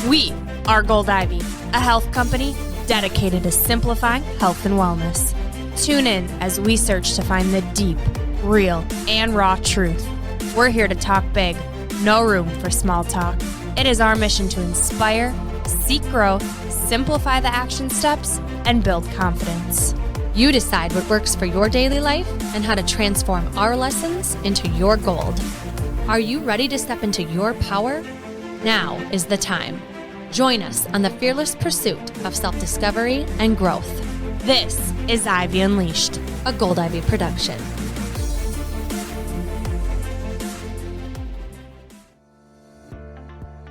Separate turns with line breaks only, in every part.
We are Gold Ivy, a health company dedicated to simplifying health and wellness. Tune in as we search to find the deep, real, and raw truth. We're here to talk big, no room for small talk. It is our mission to inspire, seek growth, simplify the action steps, and build confidence.
You decide what works for your daily life and how to transform our lessons into your gold. Are you ready to step into your power? Now is the time. Join us on the fearless pursuit of self-discovery and growth.
This is Ivy Unleashed,
a Gold Ivy production.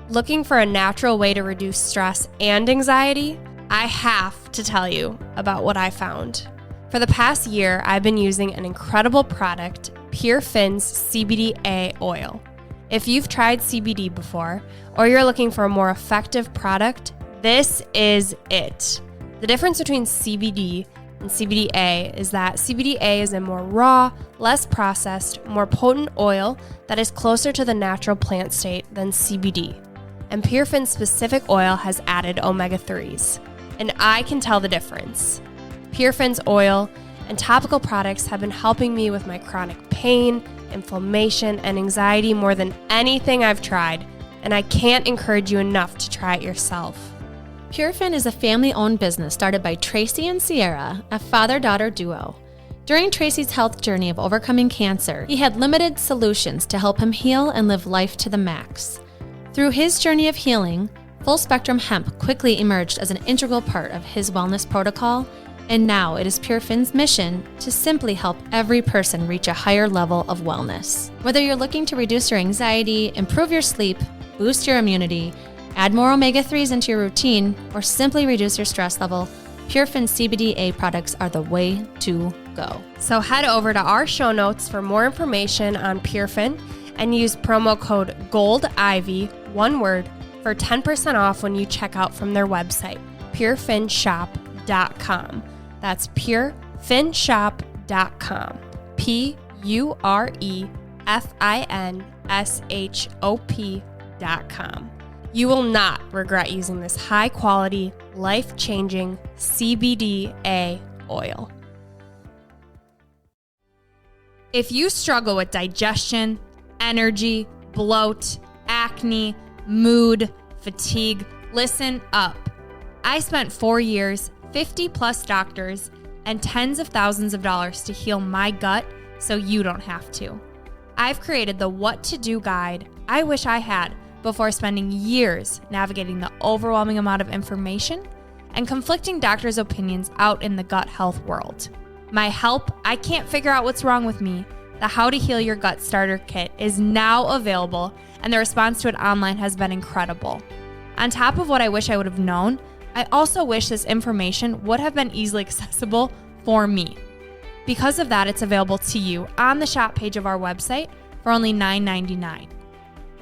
Looking for a natural way to reduce stress and anxiety? I have to tell you about what I found. For the past year, I've been using an incredible product, PureFin's CBDa oil. If you've tried CBD before, or you're looking for a more effective product, this is it. The difference between CBD and CBDa is that CBDa is a more raw, less processed, more potent oil that is closer to the natural plant state than CBD. And PureFin's specific oil has added omega-3s. And I can tell the difference. PureFin's oil and topical products have been helping me with my chronic pain, inflammation, and anxiety more than anything I've tried, and I can't encourage you enough to try it yourself.
PureFin is a family-owned business started by Tracy and Sierra, a father-daughter duo. During Tracy's health journey of overcoming cancer, he had limited solutions to help him heal and live life to the max. Through his journey of healing, full-spectrum hemp quickly emerged as an integral part of his wellness protocol, and now it is PureFin's mission to simply help every person reach a higher level of wellness. Whether you're looking to reduce your anxiety, improve your sleep, boost your immunity, add more omega-3s into your routine, or simply reduce your stress level, PureFin CBDa products are the way to go.
So head over to our show notes for more information on PureFin and use promo code GOLDIVY, one word, for 10% off when you check out from their website, purefinshop.com. That's purefinshop.com. purefinshop.com. You will not regret using this high-quality, life-changing CBDa oil. If you struggle with digestion, energy, bloat, acne, mood, fatigue, listen up. I spent 4 years, 50 plus doctors, and tens of thousands of dollars to heal my gut so you don't have to. I've created the what to do guide I wish I had before spending years navigating the overwhelming amount of information and conflicting doctors' opinions out in the gut health world. My help, I can't figure out what's wrong with me, the How to Heal Your Gut Starter Kit is now available, and the response to it online has been incredible. On top of what I wish I would have known, I also wish this information would have been easily accessible for me. Because of that, it's available to you on the shop page of our website for only $9.99.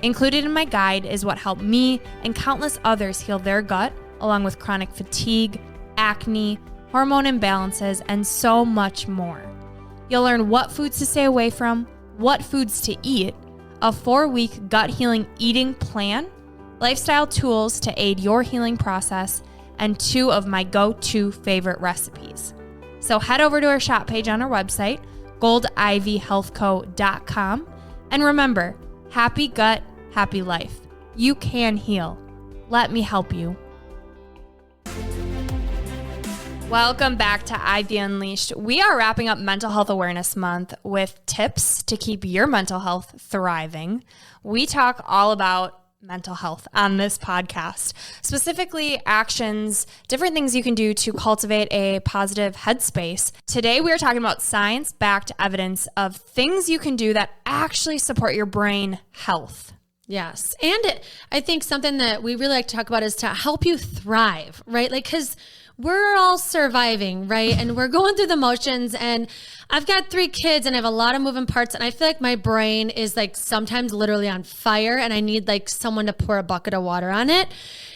Included in my guide is what helped me and countless others heal their gut, along with chronic fatigue, acne, hormone imbalances, and so much more. You'll learn what foods to stay away from, what foods to eat, a 4-week gut healing eating plan, lifestyle tools to aid your healing process, and 2 of my go-to favorite recipes. So head over to our shop page on our website, goldivyhealthco.com, and remember, happy gut, happy life. You can heal. Let me help you. Welcome back to Ivy Unleashed. We are wrapping up Mental Health Awareness Month with tips to keep your mental health thriving. We talk all about mental health on this podcast, specifically actions, different things you can do to cultivate a positive headspace. Today, we are talking about science-backed evidence of things you can do that actually support your brain health.
Yes. And I think something that we really like to talk about is to help you thrive, right? Like, because we're all surviving, right? And we're going through the motions, and I've got 3 kids and I have a lot of moving parts, and I feel like my brain is like sometimes literally on fire, and I need like someone to pour a bucket of water on it.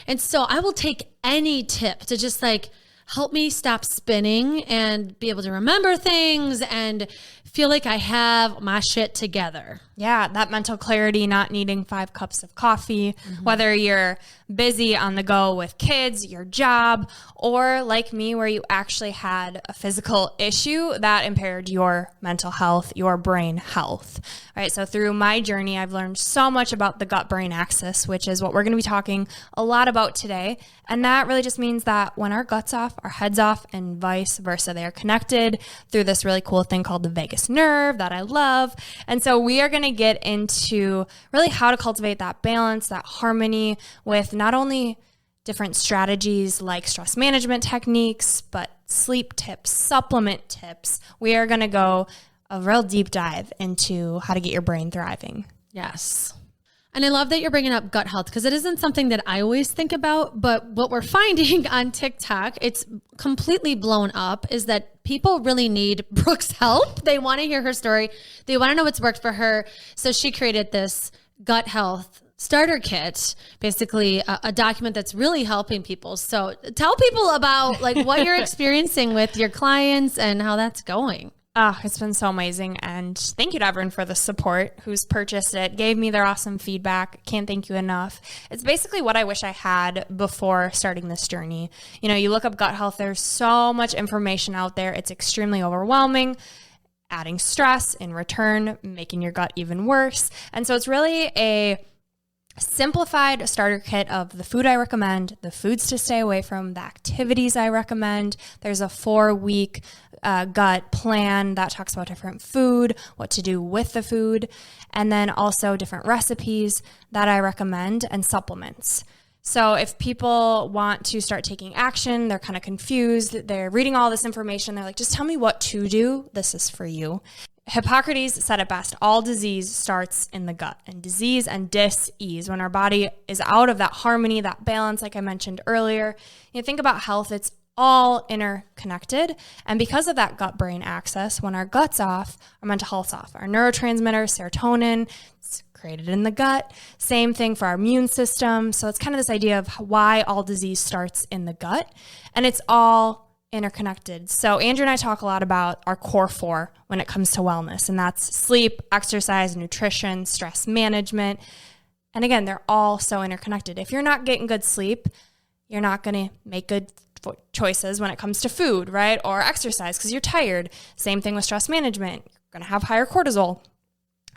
And so I will take any tip to just like help me stop spinning and be able to remember things and feel like I have my shit together,
Yeah, that mental clarity, not needing 5 cups of coffee, whether you're busy on the go with kids, your job, or like me, where you actually had a physical issue that impaired your mental health, your brain health. All right, so through my journey, I've learned so much about the gut-brain axis, which is what we're going to be talking a lot about today. And that really just means that when our gut's off, our head's off, and vice versa. They are connected through this really cool thing called the vagus nerve that I love. And so we are going to get into really how to cultivate that balance, that harmony with not only different strategies like stress management techniques, but sleep tips, supplement tips. We are going to go a real deep dive into how to get your brain thriving.
Yes. And I love that you're bringing up gut health because it isn't something that I always think about, but what we're finding on TikTok, it's completely blown up, is that people really need Brooke's help. They want to hear her story. They want to know what's worked for her. So she created this gut health starter kit, basically a document that's really helping people. So tell people about like what you're experiencing with your clients and how that's going.
Oh, it's been so amazing. And thank you to everyone for the support who's purchased it, gave me their awesome feedback. Can't thank you enough. It's basically what I wish I had before starting this journey. You know, you look up gut health, there's so much information out there. It's extremely overwhelming, adding stress in return, making your gut even worse. And so it's really a simplified starter kit of the food I recommend, the foods to stay away from, the activities I recommend. There's a 4-week gut plan that talks about different food, what to do with the food, and then also different recipes that I recommend and supplements. So if people want to start taking action, they're kind of confused, they're reading all this information, they're like, just tell me what to do. This is for you. Hippocrates said it best, all disease starts in the gut, and disease and dis-ease, when our body is out of that harmony, that balance, like I mentioned earlier. You think about health, it's all interconnected. And because of that gut-brain axis, when our gut's off, our mental health's off. Our neurotransmitter, serotonin, it's created in the gut. Same thing for our immune system. So it's kind of this idea of why all disease starts in the gut. And it's all interconnected. So Andrew and I talk a lot about our core 4 when it comes to wellness, and that's sleep, exercise, nutrition, stress management. And again, they're all so interconnected. If you're not getting good sleep, you're not going to make good choices when it comes to food, right? Or exercise because you're tired. Same thing with stress management. You're going to have higher cortisol.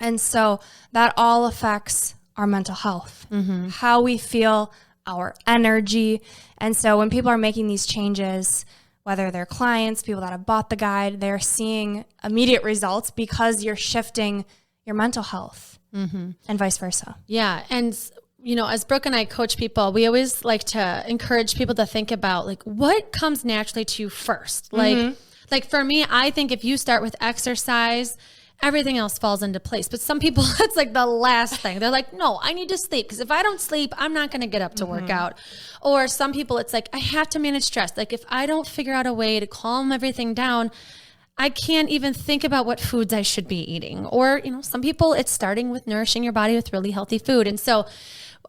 And so that all affects our mental health, how we feel, our energy. And so when people are making these changes, whether they're clients, people that have bought the guide, they're seeing immediate results because you're shifting your mental health and vice versa.
Yeah. And, you know, as Brooke and I coach people, we always like to encourage people to think about like what comes naturally to you first. Like for me, I think if you start with exercise, everything else falls into place. But some people, it's like the last thing. They're like, no, I need to sleep because if I don't sleep, I'm not going to get up to work out. Or some people, it's like, I have to manage stress. Like if I don't figure out a way to calm everything down, I can't even think about what foods I should be eating. Or, you know, some people, it's starting with nourishing your body with really healthy food. And so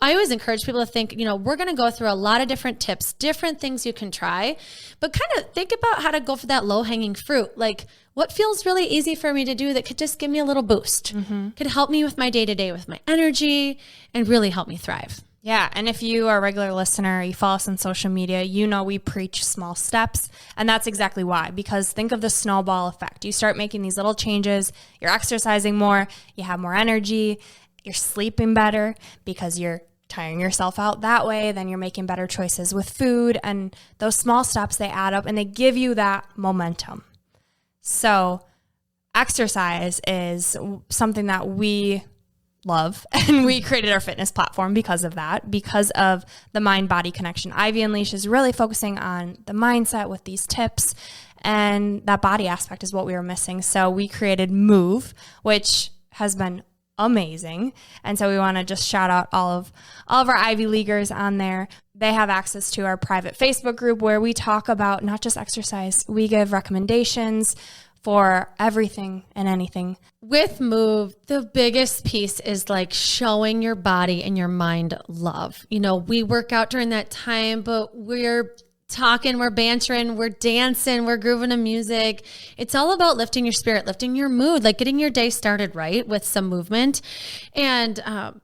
I always encourage people to think, you know, we're going to go through a lot of different tips, different things you can try, but kind of think about how to go for that low-hanging fruit. Like what feels really easy for me to do that could just give me a little boost, could help me with my day-to-day, with my energy, and really help me thrive.
Yeah, and if you are a regular listener, you follow us on social media, you know we preach small steps, and that's exactly why. Because think of the snowball effect. You start making these little changes, you're exercising more, you have more energy, you're sleeping better because you're tiring yourself out that way, then you're making better choices with food, and those small steps, they add up and they give you that momentum. So exercise is something that we love, and we created our fitness platform because of that, because of the mind-body connection. Ivy Unleash is really focusing on the mindset with these tips, and that body aspect is what we were missing. So we created Move, which has been amazing. And so we want to just shout out all of our Ivy Leaguers on there. They have access to our private Facebook group where we talk about not just exercise, we give recommendations for everything and anything.
With Move, the biggest piece is like showing your body and your mind love. You know, we work out during that time, but we're talking, we're bantering, we're dancing, we're grooving to music. It's all about lifting your spirit, lifting your mood, like getting your day started right with some movement. And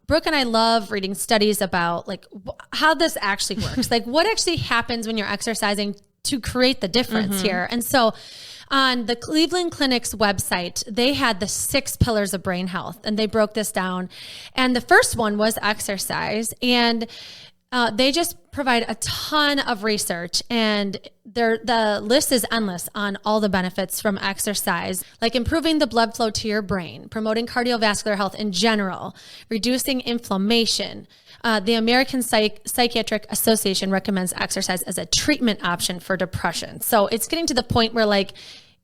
Brooke and I love reading studies about like how this actually works, like what actually happens when you're exercising to create the difference here. And so on the Cleveland Clinic's website, they had the 6 pillars of brain health, and they broke this down. And the first one was exercise. And they just provide a ton of research, and the list is endless on all the benefits from exercise, like improving the blood flow to your brain, promoting cardiovascular health in general, reducing inflammation. The American Psychiatric Association recommends exercise as a treatment option for depression. So it's getting to the point where like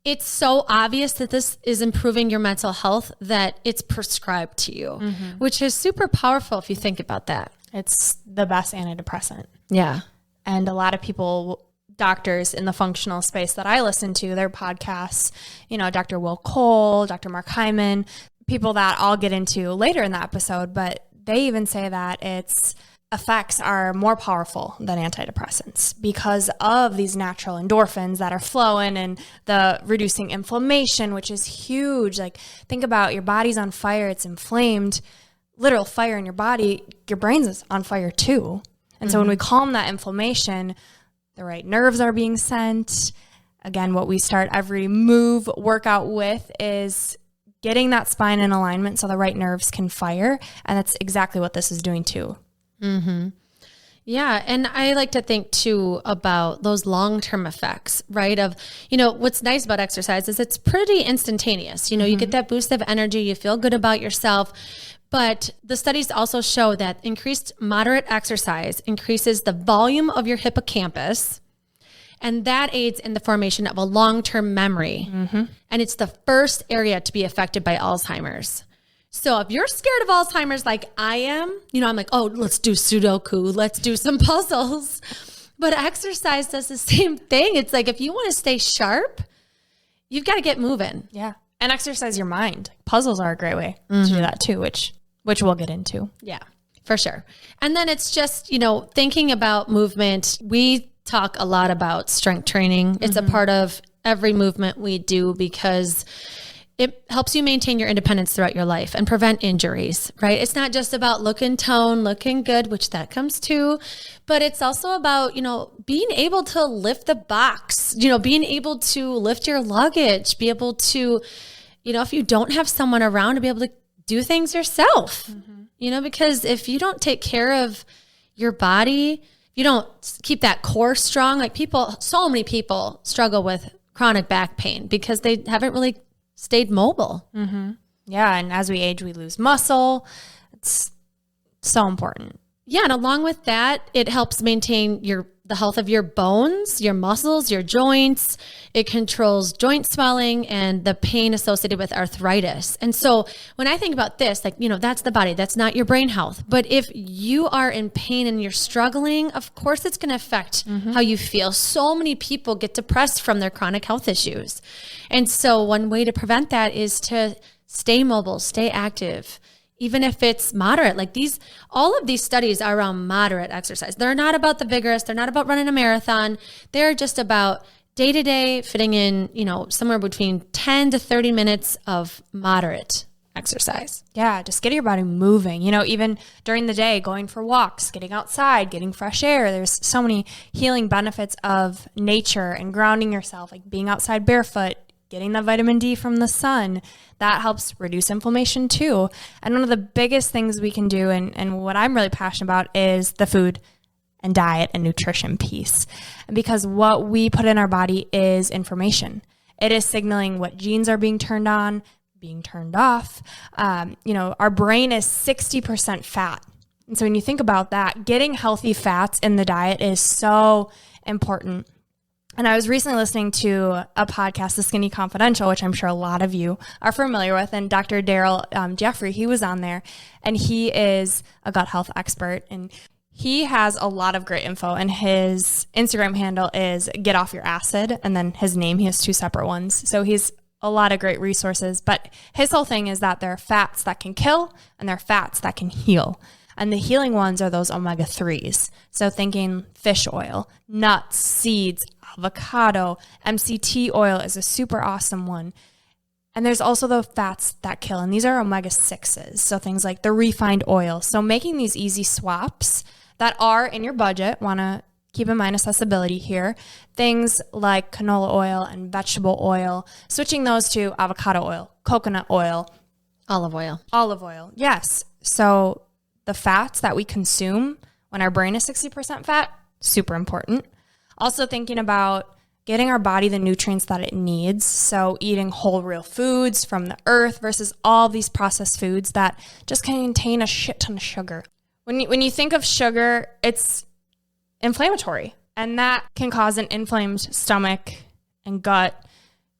it's so obvious that this is improving your mental health that it's prescribed to you, which is super powerful if you think about that.
It's the best antidepressant.
Yeah.
And a lot of people, doctors in the functional space that I listen to, their podcasts, you know, Dr. Will Cole, Dr. Mark Hyman, people that I'll get into later in the episode, but they even say that its effects are more powerful than antidepressants because of these natural endorphins that are flowing and the reducing inflammation, which is huge. Like think about your body's on fire, it's inflamed. Literal fire in your body, your brain's is on fire too. And so when we calm that inflammation, the right nerves are being sent. Again, what we start every move workout with is getting that spine in alignment so the right nerves can fire. And that's exactly what this is doing too.
Yeah. And I like to think too about those long-term effects, right? Of, you know, what's nice about exercise is it's pretty instantaneous. You know, you get that boost of energy, you feel good about yourself. But the studies also show that increased moderate exercise increases the volume of your hippocampus, and that aids in the formation of a long-term memory. And it's the first area to be affected by Alzheimer's. So if you're scared of Alzheimer's like I am, you know, I'm like, oh, let's do Sudoku, let's do some puzzles. But exercise does the same thing. It's like if you want to stay sharp, you've got to get moving.
Yeah. And exercise your mind. Puzzles are a great way to do that too, which we'll get into.
Yeah, for sure. And then it's just, you know, thinking about movement. We talk a lot about strength training. It's a part of every movement we do because it helps you maintain your independence throughout your life and prevent injuries, right? It's not just about looking toned, looking good, which that comes too, but it's also about, you know, being able to lift the box, you know, being able to lift your luggage, be able to, you know, if you don't have someone around, to be able to do things yourself, you know, because if you don't take care of your body, you don't keep that core strong, like so many people struggle with chronic back pain because they haven't really stayed mobile.
Yeah. And as we age, we lose muscle. It's so important.
Yeah. And along with that, it helps maintain the health of your bones, your muscles, your joints. It controls joint swelling and the pain associated with arthritis. And so when I think about this, like, you know, that's the body, that's not your brain health. But if you are in pain and you're struggling, of course, it's going to affect how you feel. So many people get depressed from their chronic health issues. And so one way to prevent that is to stay mobile, stay active. Even if it's moderate, like all of these studies are around moderate exercise. They're not about the vigorous. They're not about running a marathon. They're just about day to day fitting in, you know, somewhere between 10 to 30 minutes of moderate exercise.
Yeah. Just get your body moving, you know, even during the day, going for walks, getting outside, getting fresh air. There's so many healing benefits of nature and grounding yourself, like being outside barefoot, getting the vitamin D from the sun. That helps reduce inflammation too. And one of the biggest things we can do, and what I'm really passionate about, is the food and diet and nutrition piece. And because what we put in our body is information. It is signaling what genes are being turned on, being turned off. You know, our brain is 60% fat. And so when you think about that, getting healthy fats in the diet is so important. And I was recently listening to a podcast, The Skinny Confidential, which I'm sure a lot of you are familiar with. And Dr. Daryl Jeffrey, he was on there, and he is a gut health expert. And he has a lot of great info. And his Instagram handle is Get Off Your Acid. And then his name, he has 2 separate ones. So he's a lot of great resources. But his whole thing is that there are fats that can kill and there are fats that can heal. And the healing ones are those omega-3s. So thinking fish oil, nuts, seeds, avocado, MCT oil is a super awesome one. And there's also the fats that kill, and these are omega-6s. So things like the refined oil. So making these easy swaps that are in your budget, want to keep in mind accessibility here. Things like canola oil and vegetable oil, switching those to avocado oil, coconut oil,
Olive oil.
olive oil. Yes. So the fats that we consume when our brain is 60% fat, super important. Also thinking about getting our body the nutrients that it needs. So eating whole real foods from the earth versus all these processed foods that just contain a shit ton of sugar. When you think of sugar, it's inflammatory, and that can cause an inflamed stomach and gut,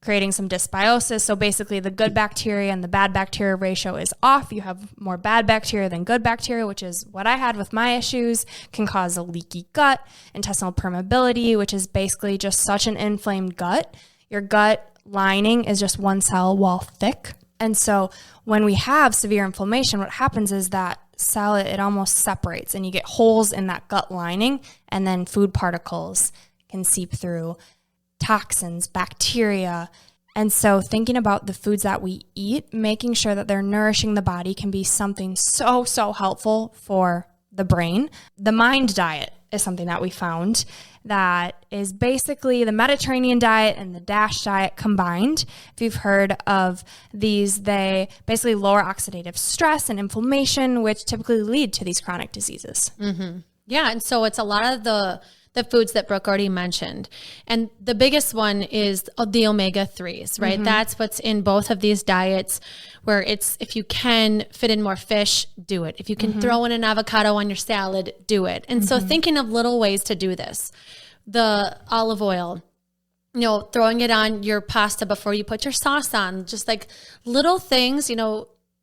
creating some dysbiosis. So basically the good bacteria and the bad bacteria ratio is off. You have more bad bacteria than good bacteria, which is what I had with my issues, can cause a leaky gut, intestinal permeability, which is basically just such an inflamed gut. Your gut lining is just one cell wall thick. And so when we have severe inflammation, what happens is that cell, it almost separates and you get holes in that gut lining, and then food particles can seep through, toxins, bacteria. And so thinking about the foods that we eat, making sure that they're nourishing the body can be something so helpful for the brain. The mind diet is something that we found that is basically the Mediterranean diet and the DASH diet combined. If you've heard of these, they basically lower oxidative stress and inflammation, which typically lead to these chronic diseases.
Mm-hmm. Yeah. And so it's a lot of the foods that Brooke already mentioned. And the biggest one is the omega-3s, right? Mm-hmm. That's what's in both of these diets, where it's, if you can fit in more fish, do it. If you can throw in an avocado on your salad, do it. And so thinking of little ways to do this, the olive oil, throwing it on your pasta before you put your sauce on, just like little things,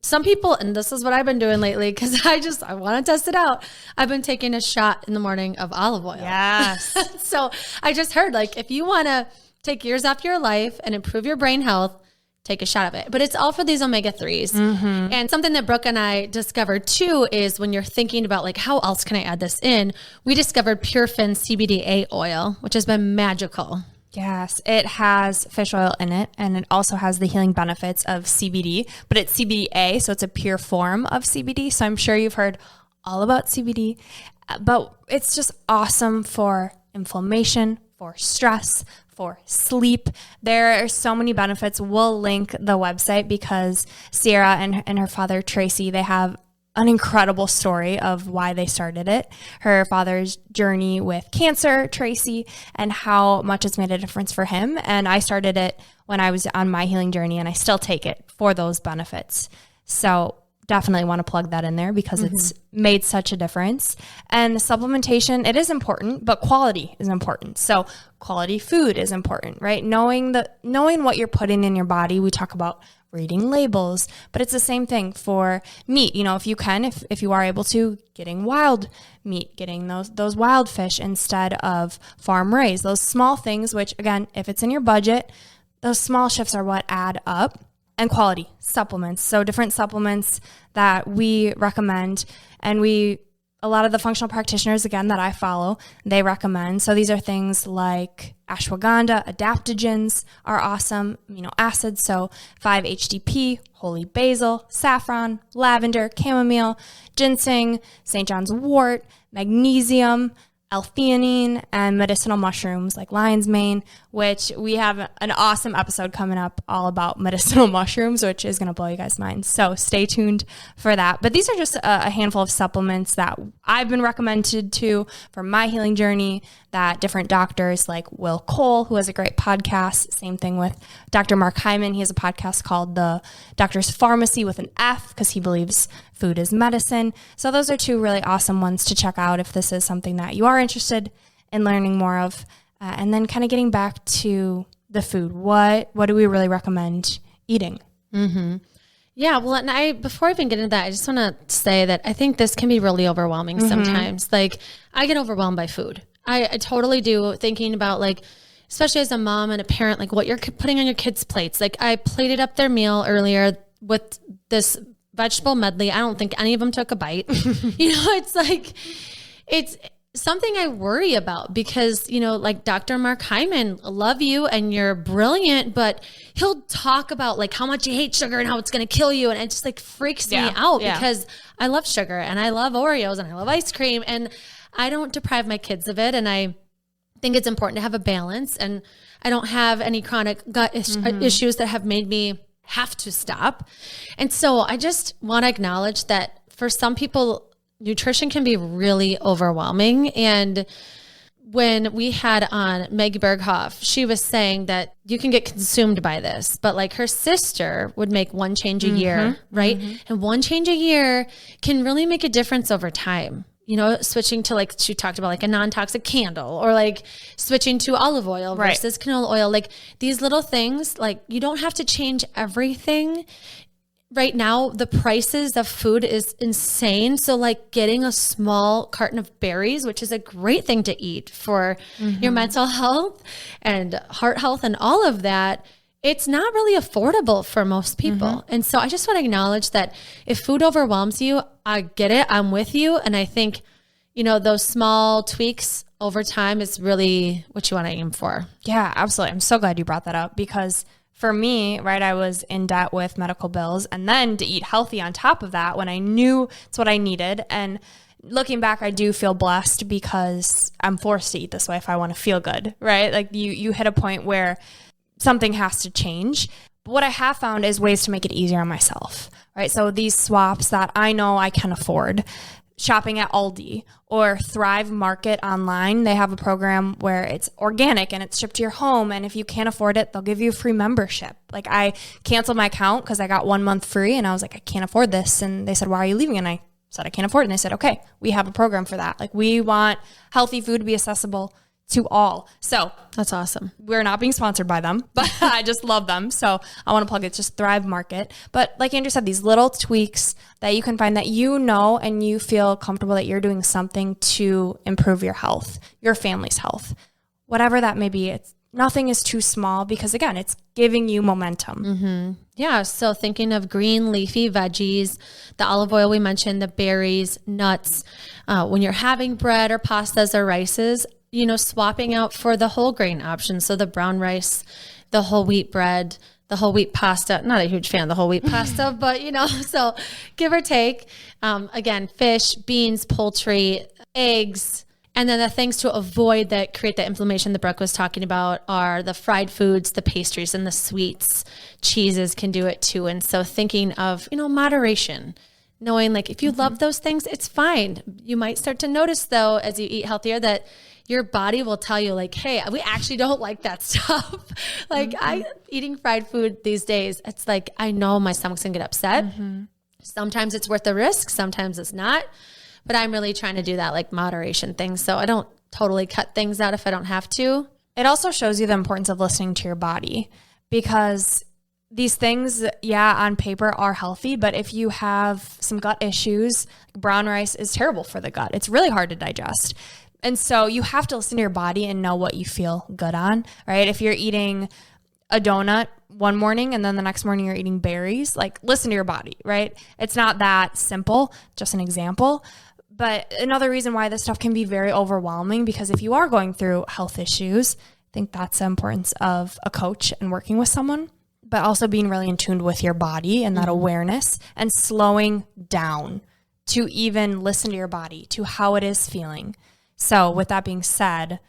some people, and this is what I've been doing lately, because I want to test it out. I've been taking a shot in the morning of olive oil.
Yes.
So I just heard, if you want to take years off your life and improve your brain health, take a shot of it. But it's all for these omega-3s. Mm-hmm. And something that Brooke and I discovered too is when you're thinking about how else can I add this in, we discovered PureFin CBDa oil, which has been magical.
Yes, it has fish oil in it, and it also has the healing benefits of CBD, but it's CBDa, so it's a pure form of CBD. So I'm sure you've heard all about CBD, but it's just awesome for inflammation, for stress, for sleep. There are so many benefits. We'll link the website because Sierra and her father, Tracy, they have an incredible story of why they started it. Her father's journey with cancer, Tracy, and how much it's made a difference for him. And I started it when I was on my healing journey, and I still take it for those benefits. So definitely want to plug that in there because it's made such a difference. And the supplementation, it is important, but quality is important. So quality food is important, right? Knowing what you're putting in your body. We talk about reading labels, but it's the same thing for meat. If you can, if you are able to, getting wild meat, getting those wild fish instead of farm raised, those small things, which again, if it's in your budget, those small shifts are what add up. And quality supplements. So different supplements that we recommend, and a lot of the functional practitioners, again, that I follow, they recommend. So these are things like ashwagandha, adaptogens are awesome, amino acids, so 5-HTP, holy basil, saffron, lavender, chamomile, ginseng, St. John's wort, magnesium, L-theanine, and medicinal mushrooms like lion's mane, which we have an awesome episode coming up all about medicinal mushrooms, which is going to blow you guys' minds. So stay tuned for that. But these are just a handful of supplements that I've been recommended to for my healing journey, that different doctors like Will Cole, who has a great podcast, same thing with Dr. Mark Hyman. He has a podcast called The Doctor's Pharmacy with an F, because he believes food is medicine. So those are two really awesome ones to check out if this is something that you are interested in learning more of. And then kind of getting back to the food, what do we really recommend eating?
Mm-hmm. Yeah, well, and before I even get into that, I just want to say that I think this can be really overwhelming sometimes. I get overwhelmed by food. I totally do, thinking about especially as a mom and a parent, what you're putting on your kids' plates. I plated up their meal earlier with this vegetable medley. I don't think any of them took a bite. It's like, it's something I worry about because, like Dr. Mark Hyman, love you and you're brilliant, but he'll talk about like how much you hate sugar and how it's going to kill you. And it just like freaks me out because I love sugar and I love Oreos and I love ice cream and I don't deprive my kids of it. And I think it's important to have a balance, and I don't have any chronic gut issues that have made me have to stop. And so I just want to acknowledge that for some people, nutrition can be really overwhelming. And when we had on Meg Berghoff, she was saying that you can get consumed by this, but like her sister would make one change a year, right? And one change a year can really make a difference over time. Switching to like, she talked about like a non-toxic candle or like switching to olive oil versus canola oil. Like these little things, like you don't have to change everything. Right now, the prices of food is insane. So like getting a small carton of berries, which is a great thing to eat for your mental health and heart health and all of that, it's not really affordable for most people. And so I just want to acknowledge that if food overwhelms you, I get it. I'm with you. And I think, those small tweaks over time is really what you want to aim for.
Yeah, absolutely. I'm so glad you brought that up because for me, right, I was in debt with medical bills, and then to eat healthy on top of that when I knew it's what I needed. And looking back, I do feel blessed because I'm forced to eat this way if I want to feel good, right? Like you hit a point where something has to change. But what I have found is ways to make it easier on myself, right? So these swaps that I know I can afford, shopping at Aldi or Thrive Market online, they have a program where it's organic and it's shipped to your home. And if you can't afford it, they'll give you a free membership. Like I canceled my account because I got 1 month free and I was like, I can't afford this. And they said, why are you leaving? And I said, I can't afford it. And they said, okay, we have a program for that. Like we want healthy food to be accessible to all. So
that's awesome.
We're not being sponsored by them, but I just love them. So I want to plug it. It's just Thrive Market. But like Andrew said, these little tweaks that you can find that and you feel comfortable that you're doing something to improve your health, your family's health, whatever that may be. Nothing is too small because again, it's giving you momentum.
Yeah. So thinking of green leafy veggies, the olive oil we mentioned, the berries, nuts, when you're having bread or pastas or rices, swapping out for the whole grain option. So the brown rice, the whole wheat bread, the whole wheat pasta. Not a huge fan of the whole wheat pasta, but so give or take. Again, fish, beans, poultry, eggs. And then the things to avoid that create the inflammation that Brooke was talking about are the fried foods, the pastries, and the sweets. Cheeses can do it too. And so thinking of, moderation. Knowing like if you love those things, it's fine. You might start to notice though, as you eat healthier, that your body will tell you like, hey, we actually don't like that stuff. Like eating fried food these days, it's like, I know my stomach's gonna get upset. Sometimes it's worth the risk. Sometimes it's not, but I'm really trying to do that like moderation thing. So I don't totally cut things out if I don't have to.
It also shows you the importance of listening to your body because these things, on paper are healthy, but if you have some gut issues, brown rice is terrible for the gut. It's really hard to digest. And so you have to listen to your body and know what you feel good on, right? If you're eating a donut one morning and then the next morning you're eating berries, like listen to your body, right? It's not that simple, just an example. But another reason why this stuff can be very overwhelming, because if you are going through health issues, I think that's the importance of a coach and working with someone, but also being really in tune with your body and that awareness and slowing down to even listen to your body, to how it is feeling. So with that being said,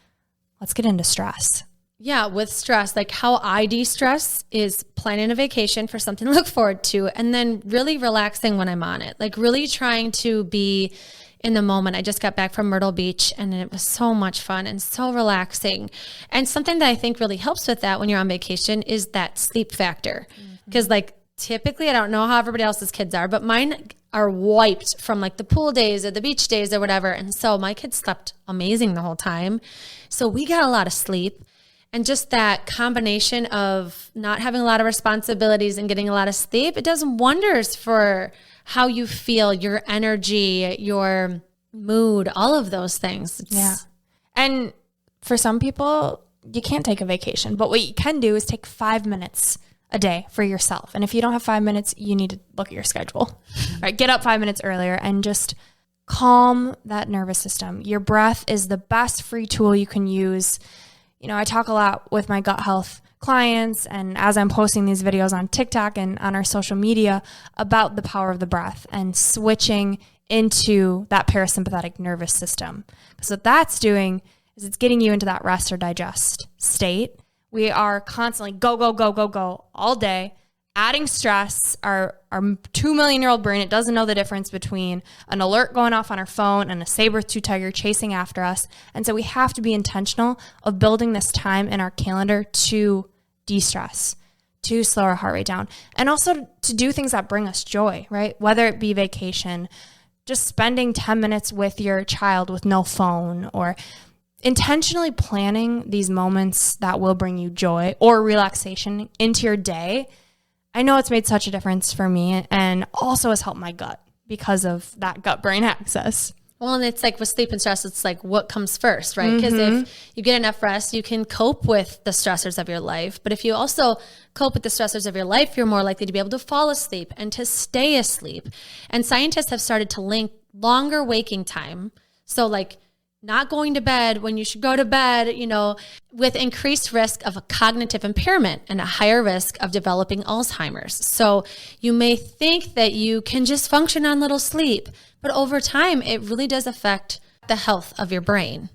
let's get into stress.
Yeah, with stress, like how I de-stress is planning a vacation for something to look forward to and then really relaxing when I'm on it. Like really trying to be in the moment. I just got back from Myrtle Beach and it was so much fun and so relaxing. And something that I think really helps with that when you're on vacation is that sleep factor. Because like typically, I don't know how everybody else's kids are, but mine are wiped from like the pool days or the beach days or whatever. And so my kids slept amazing the whole time. So we got a lot of sleep. And just that combination of not having a lot of responsibilities and getting a lot of sleep, it does wonders for how you feel, your energy, your mood, all of those things.
And for some people, you can't take a vacation, but what you can do is take 5 minutes a day for yourself. And if you don't have 5 minutes, you need to look at your schedule, right? Get up 5 minutes earlier and just calm that nervous system. Your breath is the best free tool you can use. You know, I talk a lot with my gut health clients, and as I'm posting these videos on TikTok and on our social media about the power of the breath and switching into that parasympathetic nervous system. Because what that's doing is it's getting you into that rest or digest state. We are constantly go, go, go, go, go all day, adding stress. Our 2 million-year-old brain, it doesn't know the difference between an alert going off on our phone and a saber-tooth tiger chasing after us. And so we have to be intentional of building this time in our calendar to de-stress, to slow our heart rate down, and also to do things that bring us joy, right? Whether it be vacation, just spending 10 minutes with your child with no phone, or intentionally planning these moments that will bring you joy or relaxation into your day. I know it's made such a difference for me, and also has helped my gut because of that gut-brain axis.
Well, and it's like with sleep and stress, it's like what comes first, right? Because if you get enough rest, you can cope with the stressors of your life. But if you also cope with the stressors of your life, you're more likely to be able to fall asleep and to stay asleep. And scientists have started to link longer waking time, so like not going to bed when you should go to bed, you know, with increased risk of a cognitive impairment and a higher risk of developing Alzheimer's. So you may think that you can just function on little sleep, but over time, it really does affect the health of your brain.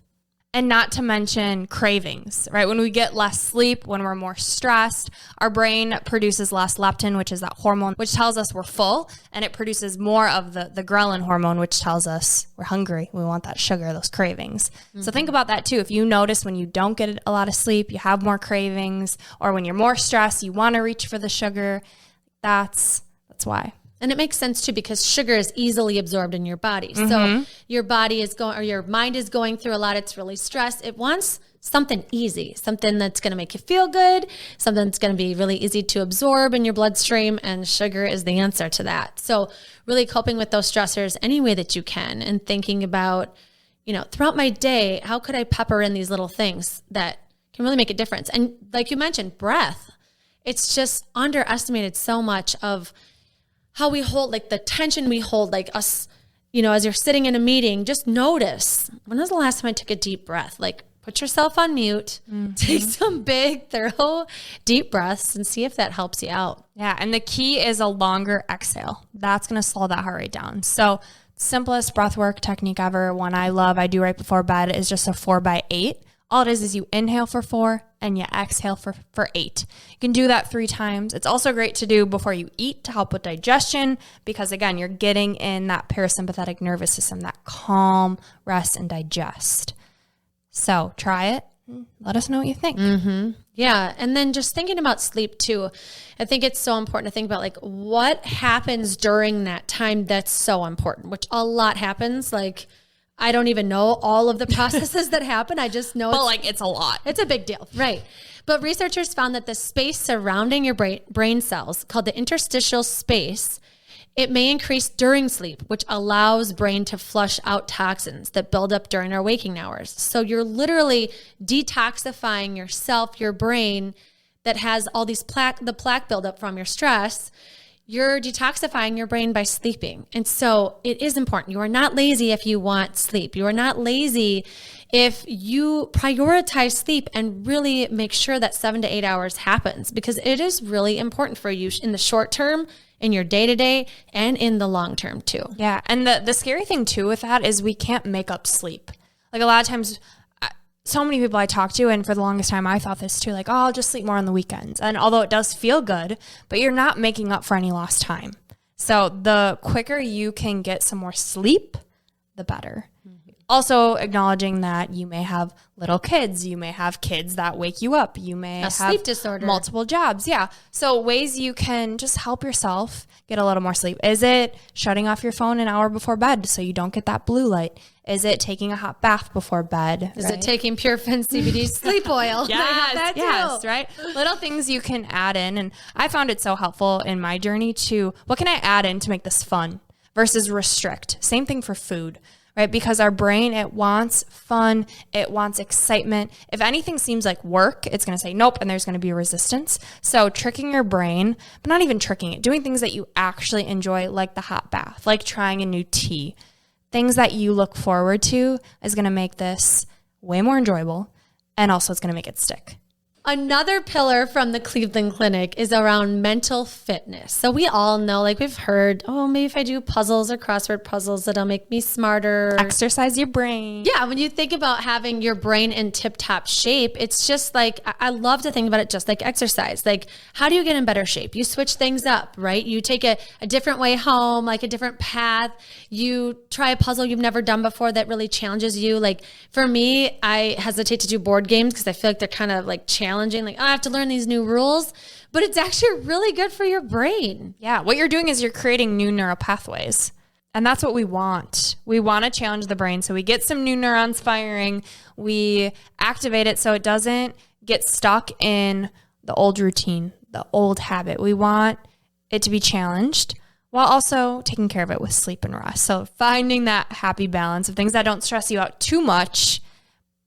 And not to mention cravings, right? When we get less sleep, when we're more stressed, our brain produces less leptin, which is that hormone, which tells us we're full, and it produces more of the ghrelin hormone, which tells us we're hungry. We want that sugar, those cravings. So think about that too. If you notice when you don't get a lot of sleep, you have more cravings, or when you're more stressed, you want to reach for the sugar, that's why.
And it makes sense too, because sugar is easily absorbed in your body. So your body is going, or your mind is going through a lot. It's really stressed. It wants something easy, something that's going to make you feel good, something that's going to be really easy to absorb in your bloodstream. And sugar is the answer to that. So really coping with those stressors any way that you can, and thinking about, you know, throughout my day, how could I pepper in these little things that can really make a difference? And like you mentioned, breath, it's just underestimated so much of how we hold, like the tension we hold, like us, you know, as you're sitting in a meeting, just notice, when was the last time I took a deep breath? Like put yourself on mute, take some big, thorough, deep breaths, and see if that helps you out.
Yeah. And the key is a longer exhale. That's going to slow that heart rate down. So simplest breath work technique ever, one I love, I do right before bed, is just a 4x8. All it is you inhale for 4 and you exhale for 8. You can do that 3 times. It's also great to do before you eat to help with digestion, because again, you're getting in that parasympathetic nervous system, that calm, rest, and digest. So try it. Let us know what you think.
Yeah. And then just thinking about sleep too, I think it's so important to think about like what happens during that time. That's so important, which a lot happens. Like, I don't even know all of the processes that happen. I just know
it's a lot.
It's a big deal. Right. But researchers found that the space surrounding your brain cells, called the interstitial space, it may increase during sleep, which allows brain to flush out toxins that build up during our waking hours. So you're literally detoxifying yourself, your brain that has all these the plaque buildup from your stress. You're detoxifying your brain by sleeping. And so it is important. You are not lazy if you want sleep. You are not lazy if you prioritize sleep and really make sure that 7 to 8 hours happens, because it is really important for you in the short term, in your day-to-day, and in the long term too.
Yeah. And the scary thing too with that is we can't make up sleep. Like a lot of times, so many people I talk to, and for the longest time I thought this too, like, oh, I'll just sleep more on the weekends. And although it does feel good, but you're not making up for any lost time. So the quicker you can get some more sleep, the better. Also acknowledging that you may have little kids, you may have kids that wake you up, you may have
sleep disorder,
multiple jobs. Yeah. So ways you can just help yourself get a little more sleep. Is it shutting off your phone an hour before bed so you don't get that blue light? Is it taking a hot bath before bed?
Is it taking PureFin CBD sleep oil?
Yes, right? Little things you can add in. And I found it so helpful in my journey to, what can I add in to make this fun versus restrict? Same thing for food. right? Because our brain, it wants fun, it wants excitement. If anything seems like work, it's going to say nope, and there's going to be resistance. So tricking your brain, but not even tricking it, doing things that you actually enjoy, like the hot bath, like trying a new tea, things that you look forward to is going to make this way more enjoyable, and also it's going to make it stick.
Another pillar from the Cleveland Clinic is around mental fitness. So we all know, like we've heard, oh, maybe if I do puzzles or crossword puzzles, it'll make me smarter.
Exercise your brain.
Yeah, when you think about having your brain in tip-top shape, it's just like, I love to think about it just like exercise. Like, how do you get in better shape? You switch things up, right? You take a different way home, like a different path. You try a puzzle you've never done before that really challenges you. Like for me, I hesitate to do board games because I feel like they're kind of like challenging. Like, oh, I have to learn these new rules, but it's actually really good for your brain.
Yeah, what you're doing is you're creating new neural pathways. And that's what we want. We want to challenge the brain. So we get some new neurons firing. We activate it so it doesn't get stuck in the old routine, the old habit. We want it to be challenged while also taking care of it with sleep and rest. So finding that happy balance of things that don't stress you out too much,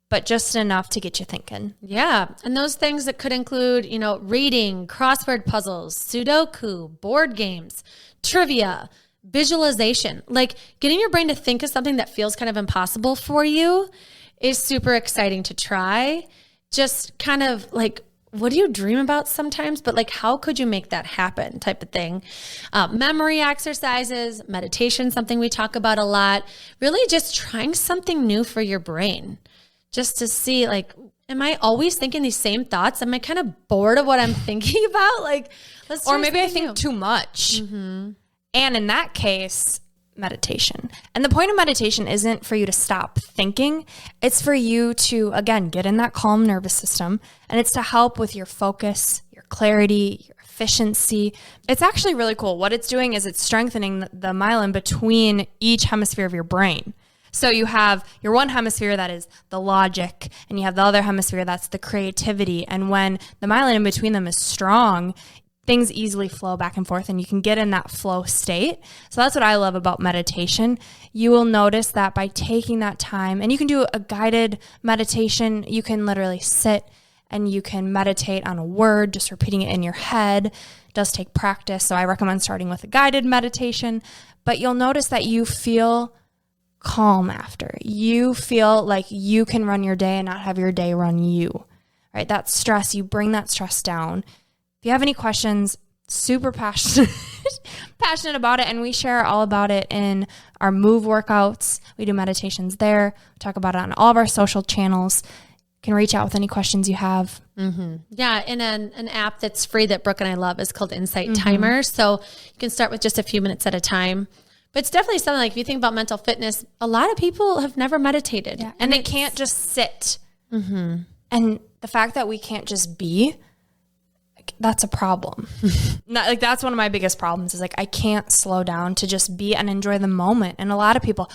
but just enough to get you thinking.
Yeah. And those things that could include, reading, crossword puzzles, Sudoku, board games, trivia, visualization. Like getting your brain to think of something that feels kind of impossible for you is super exciting to try. Just kind of like, what do you dream about sometimes? But like, how could you make that happen type of thing? Memory exercises, meditation, something we talk about a lot. Really just trying something new for your brain. Just to see, like, am I always thinking these same thoughts? Am I kind of bored of what I'm thinking about? Like, let's try
or maybe I think
new.
too much. Mm-hmm. And in that case, meditation. And the point of meditation isn't for you to stop thinking. It's for you to, again, get in that calm nervous system. And it's to help with your focus, your clarity, your efficiency. It's actually really cool. What it's doing is it's strengthening the myelin between each hemisphere of your brain. So you have your one hemisphere that is the logic, and you have the other hemisphere that's the creativity. And when the myelin in between them is strong, things easily flow back and forth, and you can get in that flow state. So that's what I love about meditation. You will notice that by taking that time, and you can do a guided meditation. You can literally sit and you can meditate on a word, just repeating it in your head. It does take practice, so I recommend starting with a guided meditation. But you'll notice that you feel calm after. You feel like you can run your day and not have your day run you, right? That stress, you bring that stress down. If you have any questions, super passionate about it, and we share all about it in our Move workouts. We do meditations there. We talk about it on all of our social channels. You can reach out with any questions you have.
Mm-hmm. Yeah, and an app that's free that Brooke and I love is called Insight Timer. So you can start with just a few minutes at a time. But it's definitely something like if you think about mental fitness, a lot of people have never meditated.
Yeah. And they can't just sit. Mm-hmm. And the fact that we can't just be, that's a problem. That's one of my biggest problems is like, I can't slow down to just be and enjoy the moment. And a lot of people,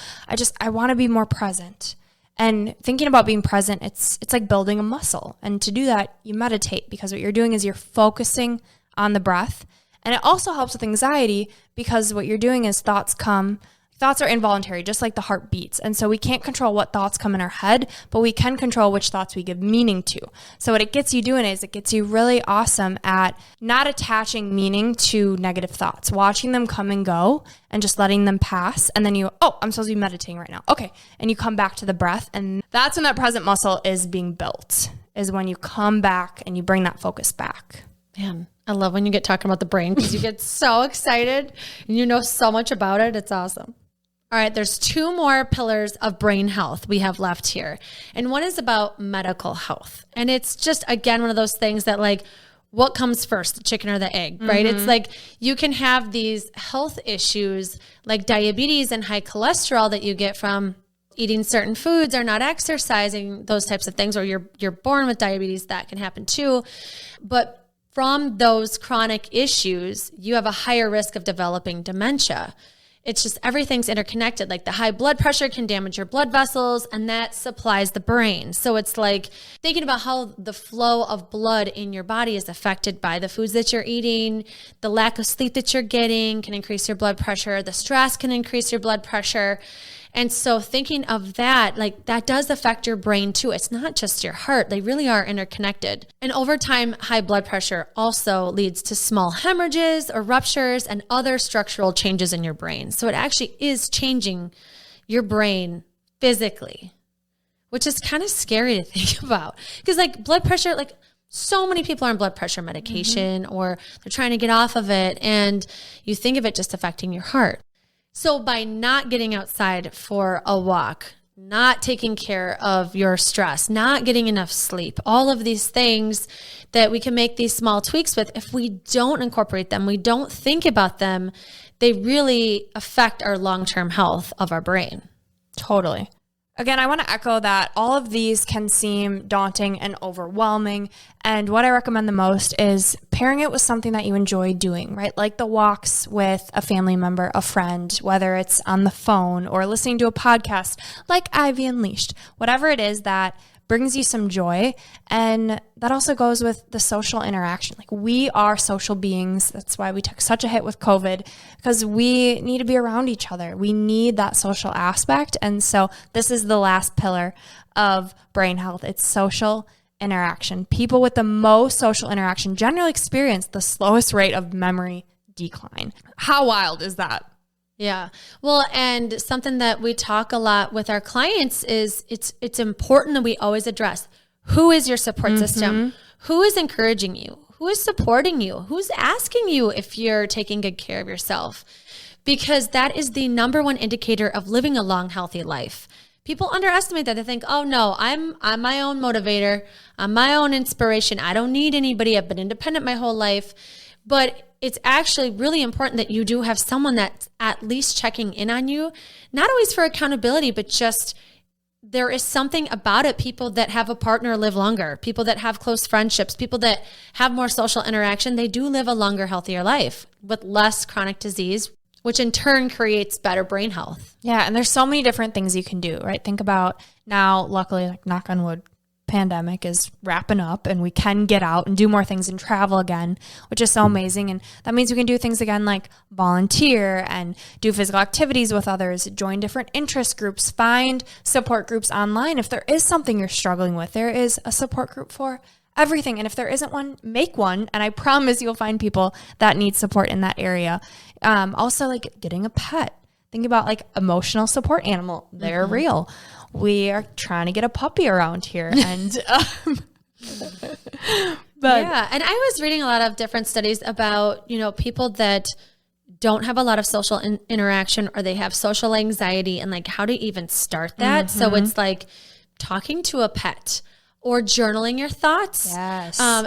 I want to be more present. And thinking about being present, it's like building a muscle. And to do that, you meditate, because what you're doing is you're focusing on the breath. And it also helps with anxiety, because what you're doing is thoughts are involuntary, just like the heart beats. And so we can't control what thoughts come in our head, but we can control which thoughts we give meaning to. So what it gets you doing is it gets you really awesome at not attaching meaning to negative thoughts, watching them come and go and just letting them pass. And then I'm supposed to be meditating right now. Okay. And you come back to the breath. And that's when that present muscle is being built, is when you come back and you bring that focus back.
Man, I love when you get talking about the brain, because you get so excited and you know so much about it. It's awesome. All right, there's 2 more pillars of brain health we have left here. And one is about medical health. And it's just, again, one of those things that like, what comes first, the chicken or the egg, right? Mm-hmm. It's like you can have these health issues like diabetes and high cholesterol that you get from eating certain foods or not exercising, those types of things, or you're born with diabetes, that can happen too. But from those chronic issues, you have a higher risk of developing dementia. It's just everything's interconnected. Like the high blood pressure can damage your blood vessels, and that supplies the brain. So it's like thinking about how the flow of blood in your body is affected by the foods that you're eating. The lack of sleep that you're getting can increase your blood pressure. The stress can increase your blood pressure. And so thinking of that, like that does affect your brain too. It's not just your heart. They really are interconnected. And over time, high blood pressure also leads to small hemorrhages or ruptures and other structural changes in your brain. So it actually is changing your brain physically, which is kind of scary to think about. Because like blood pressure, like so many people are on blood pressure medication or they're trying to get off of it. And you think of it just affecting your heart. So by not getting outside for a walk, not taking care of your stress, not getting enough sleep, all of these things that we can make these small tweaks with, if we don't incorporate them, we don't think about them, they really affect our long-term health of our brain.
Totally. Again, I want to echo that all of these can seem daunting and overwhelming. And what I recommend the most is pairing it with something that you enjoy doing, right? Like the walks with a family member, a friend, whether it's on the phone or listening to a podcast like Ivy Unleashed, whatever it is that brings you some joy. And that also goes with the social interaction. Like we are social beings. That's why we took such a hit with COVID, because we need to be around each other. We need that social aspect. And so this is the last pillar of brain health. It's social interaction. People with the most social interaction generally experience the slowest rate of memory decline. How wild is that?
Yeah. Well, and something that we talk a lot with our clients is it's important that we always address who is your support system, who is encouraging you, who is supporting you, who's asking you if you're taking good care of yourself, because that is the number one indicator of living a long, healthy life. People underestimate that. They think, oh no, I'm my own motivator. I'm my own inspiration. I don't need anybody. I've been independent my whole life. But it's actually really important that you do have someone that's at least checking in on you, not always for accountability, but just there is something about it. People that have a partner live longer. People that have close friendships, people that have more social interaction, they do live a longer, healthier life with less chronic disease, which in turn creates better brain health.
Yeah, and there's so many different things you can do, right? Think about now, luckily, like knock on wood, pandemic is wrapping up and we can get out and do more things and travel again, which is so amazing. And that means we can do things again like volunteer and do physical activities with others, join different interest groups, find support groups online. If there is something you're struggling with, there is a support group for everything. And if there isn't one, make one. And I promise you'll find people that need support in that area. Also, like getting a pet. Think about like emotional support animal. They're real. We are trying to get a puppy around here. And
but yeah, and I was reading a lot of different studies about, people that don't have a lot of social interaction or they have social anxiety and like how to even start that. So it's like talking to a pet or journaling your thoughts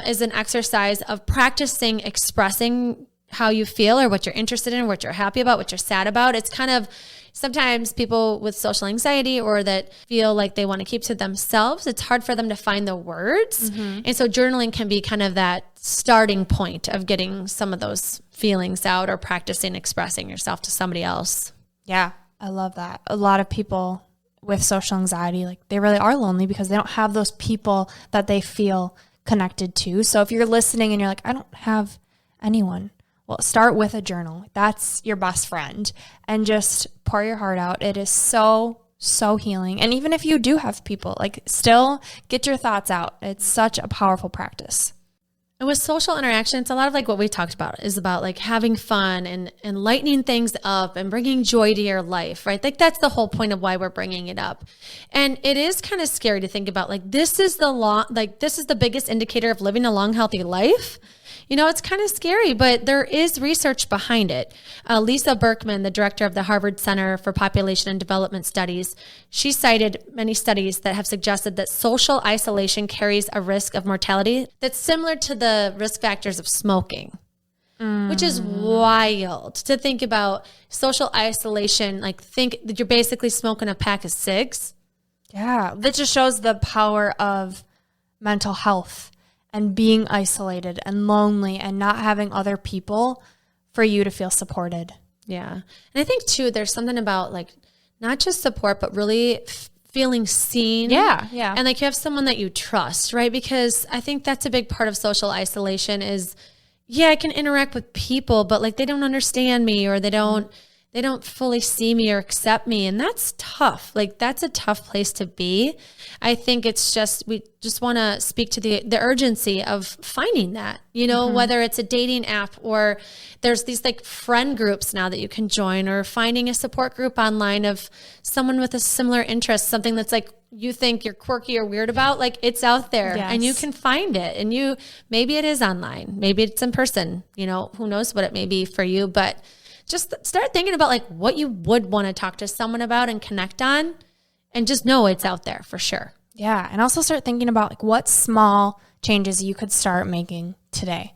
is an exercise of practicing expressing how you feel or what you're interested in, what you're happy about, what you're sad about. It's kind of sometimes people with social anxiety or that feel like they want to keep to themselves, it's hard for them to find the words. And so journaling can be kind of that starting point of getting some of those feelings out or practicing expressing yourself to somebody else.
Yeah, I love that. A lot of people with social anxiety, like they really are lonely because they don't have those people that they feel connected to. So if you're listening and you're like, I don't have anyone, well, start with a journal. That's your best friend and just pour your heart out. It is so, so healing. And even if you do have people, like still get your thoughts out. It's such a powerful practice.
And with social interaction, it's a lot of like what we talked about is about like having fun and lightening things up and bringing joy to your life, right? Like that's the whole point of why we're bringing it up. And it is kind of scary to think about like, this is the biggest indicator of living a long, healthy life. It's kind of scary, but there is research behind it. Lisa Berkman, the director of the Harvard Center for Population and Development Studies, she cited many studies that have suggested that social isolation carries a risk of mortality that's similar to the risk factors of smoking, which is wild to think about. Social isolation, like think that you're basically smoking a pack of cigs.
Yeah, that just shows the power of mental health and being isolated and lonely and not having other people for you to feel supported.
Yeah. And I think too, there's something about like, not just support, but really feeling seen.
Yeah.
And like you have someone that you trust, right? Because I think that's a big part of social isolation is, I can interact with people, but like they don't understand me or they don't they don't fully see me or accept me. And that's tough. Like, that's a tough place to be. I think it's just, we just want to speak to the urgency of finding that, you know, whether it's a dating app or there's these like friend groups now that you can join, or finding a support group online of someone with a similar interest, something that's like, you think you're quirky or weird about, like, it's out there and you can find it. And maybe it is online, maybe it's in person, you know, who knows what it may be for you, but just start thinking about like what you would want to talk to someone about and connect on, and just know it's out there for sure.
Yeah. And also start thinking about like what small changes you could start making today,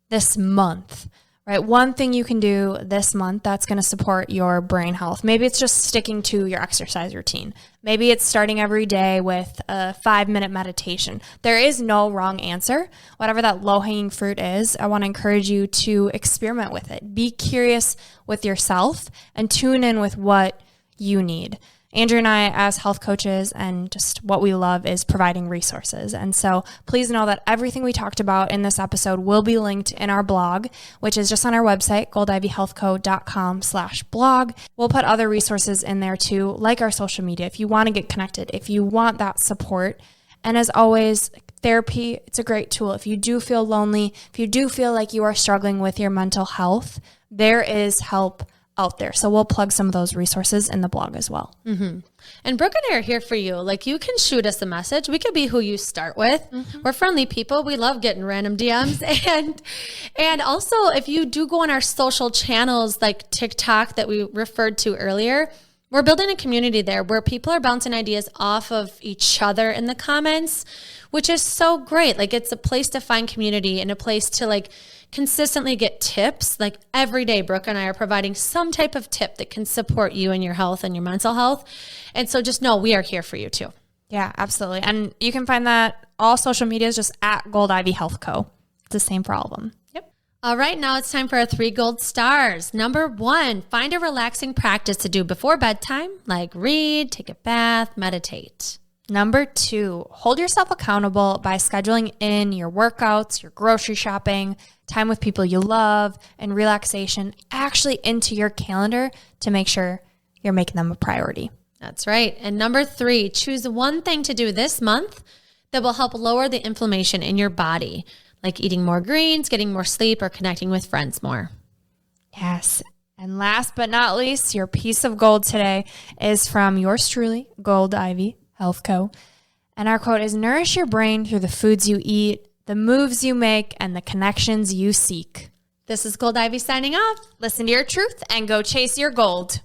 this month, right? One thing you can do this month that's going to support your brain health. Maybe it's just sticking to your exercise routine. Maybe it's starting every day with a 5-minute meditation. There is no wrong answer. Whatever that low-hanging fruit is, I want to encourage you to experiment with it. Be curious with yourself and tune in with what you need. Andrea and I, as health coaches, and just what we love is providing resources. And so please know that everything we talked about in this episode will be linked in our blog, which is just on our website, goldivyhealthco.com/blog. We'll put other resources in there too, like our social media, if you want to get connected, if you want that support. And as always, therapy, it's a great tool. If you do feel lonely, if you do feel like you are struggling with your mental health, there is help out there. So we'll plug some of those resources in the blog as well.
Mm-hmm. And Brooke and I are here for you. Like, you can shoot us a message. We could be who you start with. We're friendly people. We love getting random DMs. And also, if you do go on our social channels like TikTok that we referred to earlier, we're building a community there where people are bouncing ideas off of each other in the comments, which is so great. Like, it's a place to find community and a place to like consistently get tips. Like, every day, Brooke and I are providing some type of tip that can support you in your health and your mental health. And so just know we are here for you too.
Yeah, absolutely. And you can find that all social media is just at Gold Ivy Health Co. It's the same for all of them.
Yep. All right, now it's time for our 3 gold stars. Number 1, find a relaxing practice to do before bedtime, like read, take a bath, meditate.
Number 2, hold yourself accountable by scheduling in your workouts, your grocery shopping, time with people you love, and relaxation actually into your calendar to make sure you're making them a priority.
That's right. And number 3, choose one thing to do this month that will help lower the inflammation in your body, like eating more greens, getting more sleep, or connecting with friends more.
Yes. And last but not least, your piece of gold today is from yours truly, Gold Ivy Health Co. And our quote is, nourish your brain through the foods you eat, the moves you make, and the connections you seek.
This is Gold Ivy signing off.
Listen to your truth and go chase your gold.